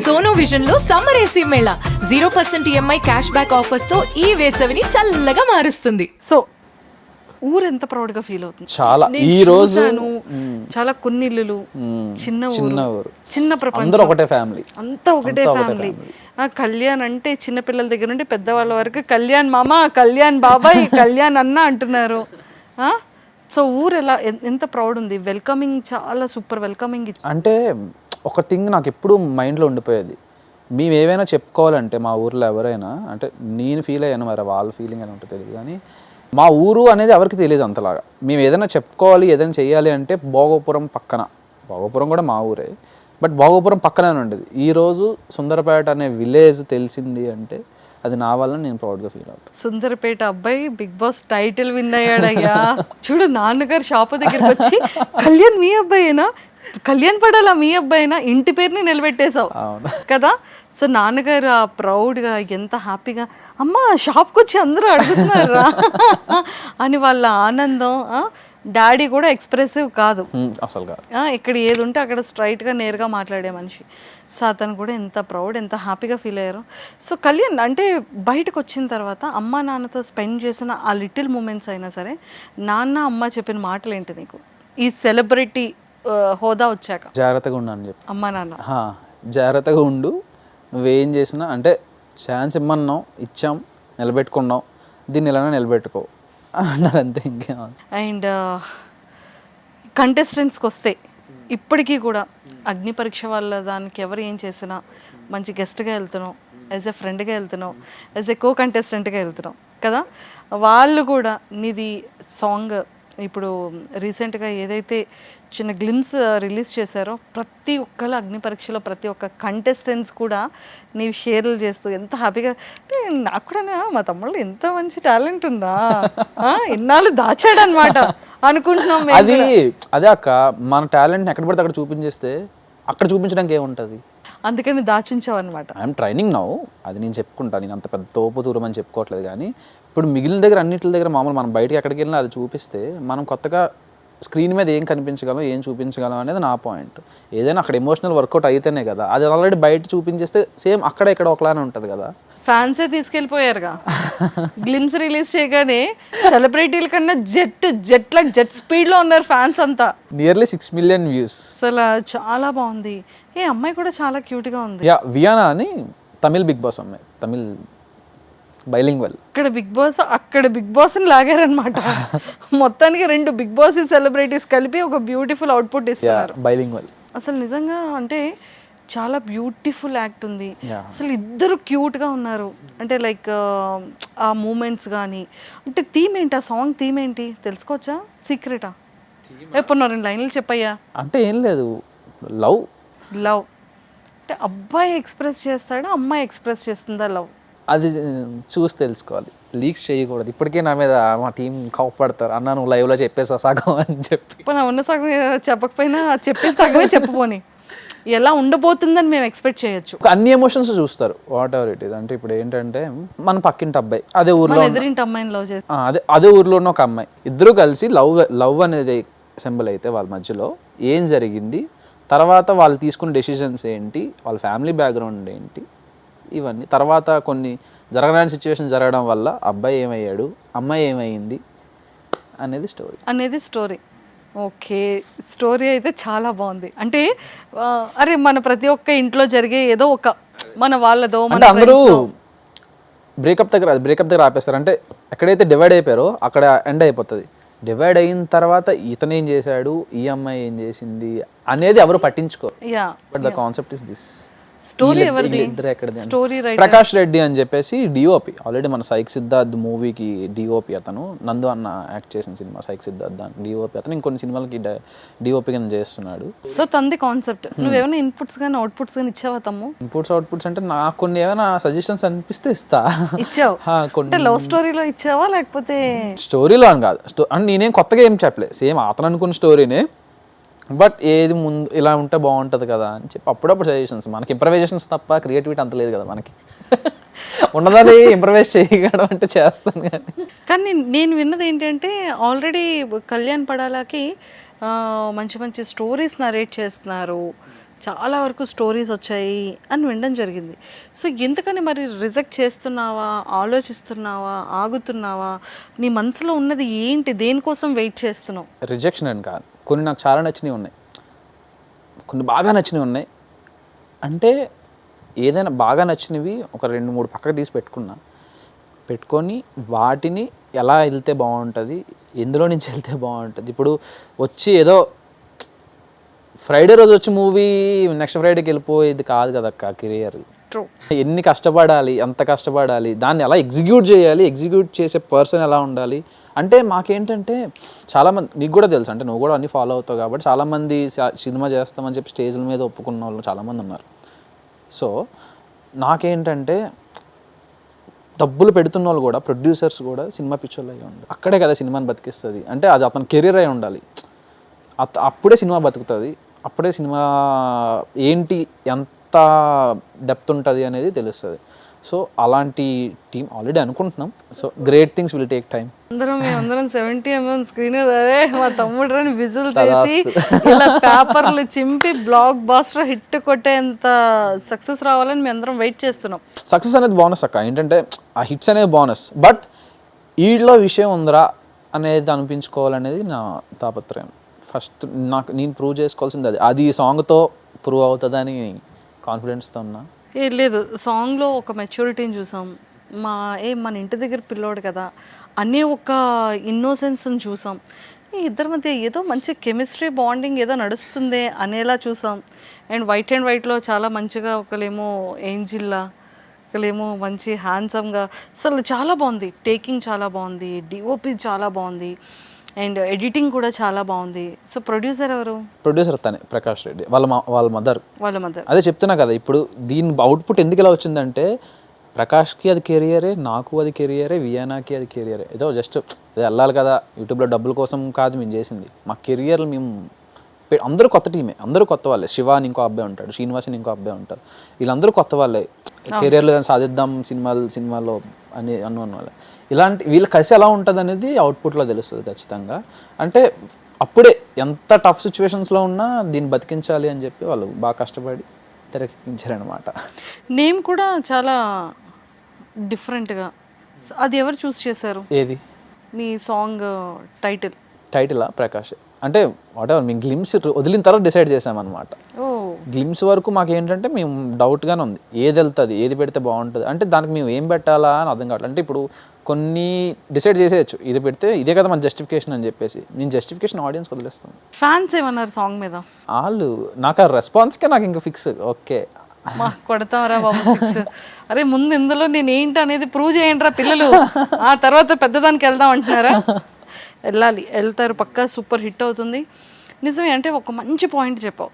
Sono vision లో summer AC Mela 0% EMI cash back offers తో ఈ వేసవిని చల్లగా మారుస్తుంది. సో ఊరు ఎంత ప్రౌడ్ గా ఫీల్ అవుతుంది. చాలా నేను ఈ రోజు చూశాను, చాలా కొన్ని ఇల్లులు, చిన్న ఊరు, చిన్న ప్రపంచం, అందరూ ఒకటే ఫ్యామిలీ, అంతా ఒకటే ఫ్యామిలీ. కళ్యాణ్ అంటే చిన్న పిల్లల దగ్గర నుండి పెద్దవాళ్ళ వరకు కళ్యాణ్ మామ, కళ్యాణ్ బాబాయ్, కళ్యాణ్ అన్న అంటున్నారు. సో ఊరు ఎలా ఎంత ప్రౌడ్ ఉంది. వెల్కమింగ్ చాలా సూపర్ వెల్కమింగ్. అంటే ఒక థింగ్ నాకు ఎప్పుడు మైండ్లో ఉండిపోయేది, మేము ఏవైనా చెప్పుకోవాలంటే మా ఊర్లో ఎవరైనా, అంటే నేను ఫీల్ అయ్యాను, మరి వాళ్ళ ఫీలింగ్ అని ఉంటే తెలియదు, కానీ మా ఊరు అనేది ఎవరికి తెలియదు అంతలాగా. మేము ఏదైనా చెప్పుకోవాలి, ఏదైనా చేయాలి అంటే భోగపురం పక్కన, భోగపురం కూడా మా ఊరే, బట్ భోగపురం పక్కనే ఉండేది. ఈరోజు సుందరపేట అనే విలేజ్ తెలిసింది అంటే అది నా వల్ల నేను ప్రౌడ్గా ఫీల్ అవుతాను. సుందరపేట అబ్బాయి బిగ్ బాస్ టైటిల్ విన్ అయ్యాడయ్యా. చూడు, నాన్నగారు షాపు దగ్గరికి వచ్చి కళ్యాణ్ మీ అబ్బాయినా, కళ్యాణ్ పడాలా మీ అబ్బాయినా, ఇంటి పేరుని నిలబెట్టేశావు కదా. సో నాన్నగారు ఆ ప్రౌడ్గా ఎంత హ్యాపీగా, అమ్మ షాప్కి వచ్చి అందరూ అడుగుతున్నారా అని వాళ్ళ ఆనందం. డాడీ కూడా ఎక్స్ప్రెసివ్ కాదు అసలు కాదు, ఇక్కడ ఏది ఉంటే అక్కడ స్ట్రైట్గా నేరుగా మాట్లాడే మనిషి. సో అతను కూడా ఎంత ప్రౌడ్, ఎంత హ్యాపీగా ఫీల్ అయ్యారు. సో కళ్యాణ్ అంటే బయటకు వచ్చిన తర్వాత అమ్మ నాన్నతో స్పెండ్ చేసిన ఆ లిటిల్ మూమెంట్స్ అయినా సరే, నాన్న అమ్మ చెప్పిన మాటలు ఏంటి నీకు ఈ సెలబ్రిటీ హోదా వచ్చాక? జాగ్రత్తగా ఉండు అని చెప్పి, అమ్మ నాన్న జాగ్రత్తగా ఉండు, నువ్వేం చేసినా అంటే ఛాన్స్ ఇమ్మన్నాం, ఇచ్చాం, నిలబెట్టుకున్నాం, దీన్ని ఇలానే నిలబెట్టుకో అన్నారు, అంతే, ఇంకేం. అండ్ కంటెస్టెంట్స్కి వస్తే ఇప్పటికీ కూడా అగ్ని పరీక్ష వాళ్ళ దానికి ఎవరు ఏం చేసినా మంచి గెస్ట్గా వెళ్తున్నావు, యాజ్ ఎ ఫ్రెండ్గా వెళ్తున్నావు, యాజ్ ఎ కో కంటెస్టెంట్గా వెళ్తున్నావు కదా. వాళ్ళు కూడా నీది సాంగ్ ఇప్పుడు రీసెంట్గా ఏదైతే చిన్న గ్లిమ్స్ రిలీజ్ చేశారో, ప్రతి ఒక్కరు అగ్ని పరీక్షలో ప్రతి ఒక్క కంటెస్టెంట్స్ కూడా నీవు షేర్లు చేస్తూ ఎంత హ్యాపీగా, అంటే నాకు కూడా మా తమ్ముళ్ళు ఎంత మంచి టాలెంట్ ఉందా, ఇన్నాళ్ళు దాచాడనమాట అనుకుంటున్నాం. అదే అక్క, మన టాలెంట్ ఎక్కడ పడితే అక్కడ చూపించేస్తే అక్కడ చూపించడానికి ఏముంటుంది, అందుకని దాచుంచావు అనమాట. ఐఎమ్ ట్రైనింగ్ నౌ, అది నేను చెప్పుకుంటాను, నేను అంత పెద్ద తోపు దూరం అని చెప్పుకోవట్లేదు, కానీ ఇప్పుడు మిగిలిన దగ్గర అన్నింటి దగ్గర మామూలు మనం బయటకి ఎక్కడికి వెళ్ళినా అది చూపిస్తే మనం కొత్తగా స్క్రీన్ మీద ఏం కనిపించగలం, ఏం చూపించగలం అనేది నా పాయింట్. ఏదైనా అక్కడ ఎమోషనల్ వర్కౌట్ అయితేనే కదా, అది ఆల్రెడీ బయట చూపించేస్తే సేమ్ అక్కడ ఇక్కడ ఒకలానే ఉంటుంది కదా. ఫ్యాన్సే తీసుకెళ్ళిపోయారుగా గ్లిమ్స్ రిలీజ్ చేయగానే, సెలబ్రిటీల కన్నా జెట్ స్పీడ్లో ఉన్నారు ఫ్యాన్స్ అంతా. Nearly 6 million views. అసలు చాలా బాగుంది. ఏ అమ్మాయి కూడా చాలా క్యూట్గా ఉంది. వియానా అని తమిళ్ బిగ్ బాస్ అమ్మాయి, తమిళ్ బైలింగ్వల్. ఇక్కడ బిగ్ బాస్ ని లాగారనమాట. మొత్తానికి 2 బిగ్ బాస్ సెలబ్రిటీస్ కలిపి ఒక బ్యూటిఫుల్ అవుట్పుట్ ఇస్తున్నారు. బైలింగ్వల్ అసలు నిజంగా అంటే చాలా బ్యూటిఫుల్ యాక్ట్ ఉంది. అసలు ఇద్దరు క్యూట్గా ఉన్నారు. అంటే లైక్ ఆ మూమెంట్స్ కానీ, అంటే థీమ్ ఏంటి, ఆ సాంగ్ థీమ్ ఏంటి తెలుసుకోవచ్చా, సీక్రెటా? ఎప్పుడు 2 లైన్లు చెప్పయ్యా. అంటే ఏం లేదు, లవ్ అంటే అబ్బాయి ఎక్స్ప్రెస్ చేస్తాడా, అమ్మాయి ఎక్స్ప్రెస్ చేస్తుందా లవ్? అది చూసి తెలుసుకోవాలి, లీక్స్ చేయకూడదు. ఇప్పటికే నా మీద మా టీం కోపడతారు, అన్నా నువ్వు లైవ్లో చెప్పేసా సగం అని చెప్పి. ఉన్న సగం చెప్పకపోయినా చెప్పిన సగమే చెప్పుకొని ఎలా ఉండబోతుందని మేము ఎక్స్పెక్ట్ చేయొచ్చు. అన్ని ఎమోషన్స్ చూస్తారు, వాట్ ఎవర్ ఇట్ ఈస్. అంటే ఇప్పుడు ఏంటంటే మన పక్కింటి అబ్బాయి, అదే ఊర్లో ఎదురింటి అమ్మాయిని లవ్ చేస్తారు, అదే ఊర్లో ఉన్న ఒక అమ్మాయి, ఇద్దరు కలిసి లవ్ అనేది సింబల్ అయితే వాళ్ళ మధ్యలో ఏం జరిగింది, తర్వాత వాళ్ళు తీసుకున్న డెసిషన్స్ ఏంటి, వాళ్ళ ఫ్యామిలీ బ్యాక్గ్రౌండ్ ఏంటి, ఇవన్నీ తర్వాత కొన్ని జరగడానికి సిచ్యువేషన్ జరగడం వల్ల అబ్బాయి ఏమయ్యాడు, అమ్మాయి ఏమైంది అనేది స్టోరీ. ఓకే, స్టోరీ అయితే చాలా బాగుంది. అంటే అరే మన ప్రతి ఒక్క ఇంట్లో జరిగే ఏదో ఒక మన వాళ్ళదో, అంటే అందరూ బ్రేకప్ దగ్గర ఆపేస్తారు. అంటే ఎక్కడైతే డివైడ్ అయిపోయారో అక్కడ ఎండ్ అయిపోతుంది. డివైడ్ అయిన తర్వాత ఇతను ఏం చేశాడు, ఈ అమ్మాయి ఏం చేసింది అనేది ఎవరు పట్టించుకోరు. But the concept is this. Prakash Reddy అని చెప్పేసి డిఓపి, ఆల్రెడీ మన సైక్ సిద్ధార్థ్ మూవీకి డిఓపి అతను, నందు అన్న యాక్ట్ చేసిన సినిమా సైక్ సిద్ధార్థ్ దానికి డిఓపి అతను, ఇంకొన్ని సినిమాలకి డిఓపి గా చేస్తున్నాడు. సో తంది కాన్సెప్ట్. నువ్వేమైనా ఇన్పుట్స్ కానీ అవుట్పుట్స్ కానీ ఇచ్చావా తమ్ము? అవుట్పుట్స్ అంటే నాకు కొన్ని ఏమైనా సజెషన్స్ అనిపిస్తే ఇస్తా. ఇచ్చావు? అంటే లవ్ స్టోరీలో ఇచ్చావా లేకపోతే స్టోరీలో అని కాదు, అంటే నేనేం కొత్తగా ఏం చెప్పలేదు, సేమ్ అతను అనుకున్న స్టోరీనే, బట్ ఏది ముందు ఇలా ఉంటే బాగుంటుంది కదా అని చెప్పి అప్పుడప్పుడు సజెషన్స్. మనకి ఇంప్రవైజేషన్స్ తప్ప క్రియేటివిటీ అంత లేదు కదా మనకి. ఉన్నదని ఇంప్రవైజ్ చేయడం అంటే చేస్తాను, కానీ నేను విన్నది ఏంటంటే ఆల్రెడీ కళ్యాణ్ పడాలాకి మంచి మంచి స్టోరీస్ నరేట్ చేస్తున్నారు, చాలా వరకు స్టోరీస్ వచ్చాయి అని వినడం జరిగింది. సో ఎందుకని మరి రిజెక్ట్ చేస్తున్నావా, ఆలోచిస్తున్నావా, ఆగుతున్నావా, నీ మనసులో ఉన్నది ఏంటి, దేనికోసం వెయిట్ చేస్తున్నావు? రిజెక్షన్ అని కాదు, కొన్ని నాకు చాలా నచ్చినవి ఉన్నాయి, కొన్ని బాగా నచ్చినవి ఉన్నాయి. అంటే ఏదైనా బాగా నచ్చినవి ఒక 2-3 పక్కకు తీసి పెట్టుకొని వాటిని ఎలా వెళ్తే బాగుంటుంది, ఎందులో నుంచి వెళ్తే బాగుంటుంది. ఇప్పుడు వచ్చి ఏదో ఫ్రైడే రోజు వచ్చి మూవీ నెక్స్ట్ ఫ్రైడేకి వెళ్ళిపోయేది కాదు కదా అక్క కెరియర్. ట్రూ. ఎన్ని కష్టపడాలి, ఎంత కష్టపడాలి, దాన్ని ఎలా ఎగ్జిక్యూట్ చేయాలి, ఎగ్జిక్యూట్ చేసే పర్సన్ ఎలా ఉండాలి. అంటే మాకేంటంటే చాలామంది, నీకు కూడా తెలుసు, అంటే నువ్వు కూడా అన్నీ ఫాలో అవుతావు కాబట్టి చాలామంది సినిమా చేస్తామని చెప్పి స్టేజ్ల మీద ఒప్పుకున్న వాళ్ళు చాలామంది ఉన్నారు. సో నాకేంటంటే డబ్బులు పెడుతున్న వాళ్ళు కూడా, ప్రొడ్యూసర్స్ కూడా సినిమా పిచ్చోళ్ళు అయ్యి ఉండాలి. అక్కడే కదా సినిమాని బతికిస్తుంది. అంటే అది అతని కెరీర్ అయి ఉండాలి. అప్పుడే సినిమా బతుకుతుంది, అప్పుడే సినిమా ఏంటి, ఎంత డెప్త్ ఉంటుంది అనేది తెలుస్తుంది. సో అలాంటి టీం ఆల్రెడీ అనుకుంటున్నాం. So great things will take time. మేమందరం 70mm స్క్రీన్ అదే మా తమ్ముడు రాని విజువల్ చేసి ఇలా పేపర్లు చింపి బ్లాక్ బాస్టర్ హిట్ కొట్టేంత సక్సెస్ రావాలని మేము అందరం వెయిట్ చేస్తున్నాం. సక్సెస్ అనేది బోనస్ అక్క, ఏంటంటే ఆ హిట్స్ అనేది బోనస్, బట్ వీళ్ళలో విషయం ఉందిరా అనేది అనిపించుకోవాలనేది నా తాపత్రయం. ఫస్ట్ నేను ప్రూవ్ చేసుకోవాల్సింది అది సాంగ్తో ప్రూవ్ అవుతుందని కాన్ఫిడెన్స్తో ఉన్నా. లేదు, సాంగ్లో ఒక మెచ్యూరిటీని చూసాం. మన ఇంటి దగ్గర పిల్లోడు కదా అనే ఒక ఇన్నోసెన్స్ని చూసాం. ఈ ఇద్దరి మధ్య ఏదో మంచి కెమిస్ట్రీ బాండింగ్ ఏదో నడుస్తుంది అనేలా చూసాం. అండ్ వైట్లో చాలా మంచిగా, ఒకలేమో ఏంజిల్లా, ఒకలేమో మంచి హ్యాండ్సమ్గా, అసలు చాలా బాగుంది. టేకింగ్ చాలా బాగుంది, డిఓపి చాలా బాగుంది, అండ్ ఎడిటింగ్ కూడా చాలా బాగుంది. సో ప్రొడ్యూసర్ ఎవరు? ప్రొడ్యూసర్ తనే, ప్రకాష్ రెడ్డి, వాళ్ళ మదర్. అదే చెప్తున్నా కదా. ఇప్పుడు దీని అవుట్పుట్ ఎందుకు ఇలా వచ్చిందంటే, ప్రకాష్కి అది కెరియరే, నాకు అది కెరియరే, వియానాకి అది కెరియరే. ఏదో జస్ట్ ఇది వెళ్ళాలి కదా, యూట్యూబ్లో డబ్బుల కోసం కాదు మేము చేసింది. మా కెరియర్లు మేము అందరూ కొత్త టీమే, అందరూ కొత్త వాళ్ళే. శివ అని ఇంకో అబ్బాయి ఉంటాడు, శ్రీనివాస్ అని ఇంకో అబ్బాయి ఉంటారు. వీళ్ళందరూ కొత్త వాళ్ళే, కెరియర్లు సాధిద్దాం సినిమాలో అని అన్న వాళ్ళే. ఇలాంటి వీళ్ళ కలిసి ఎలా ఉంటుంది అనేది అవుట్పుట్లో తెలుస్తుంది ఖచ్చితంగా. అంటే అప్పుడే ఎంత టఫ్ సిచ్యువేషన్స్లో ఉన్నా దీన్ని బతికించాలి అని చెప్పి వాళ్ళు బాగా కష్టపడి తెరకెక్కించారనమాట. నేమ్ కూడా చాలా డిఫరెంట్గా. అది ఎవరు చూస్ చేశారు? ఏది? మీ సాంగ్ టైటిలా? ప్రకాష్. అంటే వాటెవర్ మేము గ్లిమ్స్ వదిలిన తర్వాత డిసైడ్ చేసామన్నమాట. గ్లిమ్స్ వరకు మాకు ఏంటంటే మేము డౌట్గానే ఉంది, ఏది వెళ్తుంది, ఏది పెడితే బాగుంటుంది. అంటే దానికి మేము ఏం పెట్టాలా అని అర్థం కావట్లేదు. అంటే ఇప్పుడు కొన్ని డిసైడ్ చేసేయచ్చు, ఇది పెడితే ఇదే కదా మన జస్టిఫికేషన్ అని చెప్పేసి. నేను జస్టిఫికేషన్ ఆడియన్స్ వదిలేస్తాం. ఫ్యాన్స్ ఏమన్నారు సాంగ్ మీద? వాళ్ళు నాకు ఆ రెస్పాన్స్కే నాకు ఇంకా ఫిక్స్. ఓకే కొడతామరా బాబు ఫిక్స్. అరే ముందు ఇందులో నేను ఏంటి అనేది ప్రూవ్ చేయండి రా పిల్లలు, ఆ తర్వాత పెద్దదానికి వెళ్దాం అంటున్నారా? వెళ్తారు పక్కా, సూపర్ హిట్ అవుతుంది. నిజమే. అంటే ఒక మంచి పాయింట్ చెప్పావు.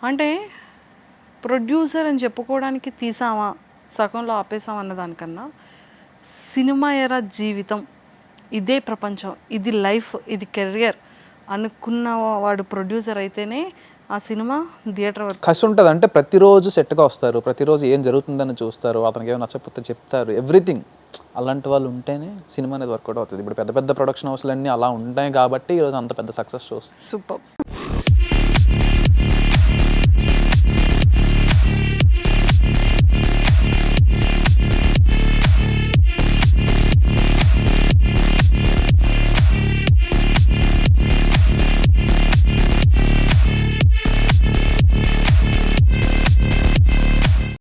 అంటే ప్రొడ్యూసర్ అని చెప్పుకోవడానికి తీసామా, సగంలో ఆపేసాం అన్నదానికన్నా సినిమా ఎరా జీవితం, ఇదే ప్రపంచం, ఇది లైఫ్, ఇది కెరియర్ అనుకున్న వాడు ప్రొడ్యూసర్ అయితేనే ఆ సినిమా థియేటర్ వరకు కసి ఉంటుంది. అంటే ప్రతిరోజు సెట్గా వస్తారు, ప్రతిరోజు ఏం జరుగుతుందని చూస్తారు, అతనికి ఏమైనా నచ్చకపోతే చెప్తారు, ఎవ్రీథింగ్. అలాంటి వాళ్ళు ఉంటేనే సినిమా అనేది వర్కౌట్ అవుతుంది. ఇప్పుడు పెద్ద ప్రొడక్షన్ హౌస్లు అన్నీ అలా ఉంటాయి కాబట్టి ఈరోజు అంత పెద్ద సక్సెస్ చూస్తారు. సూపర్.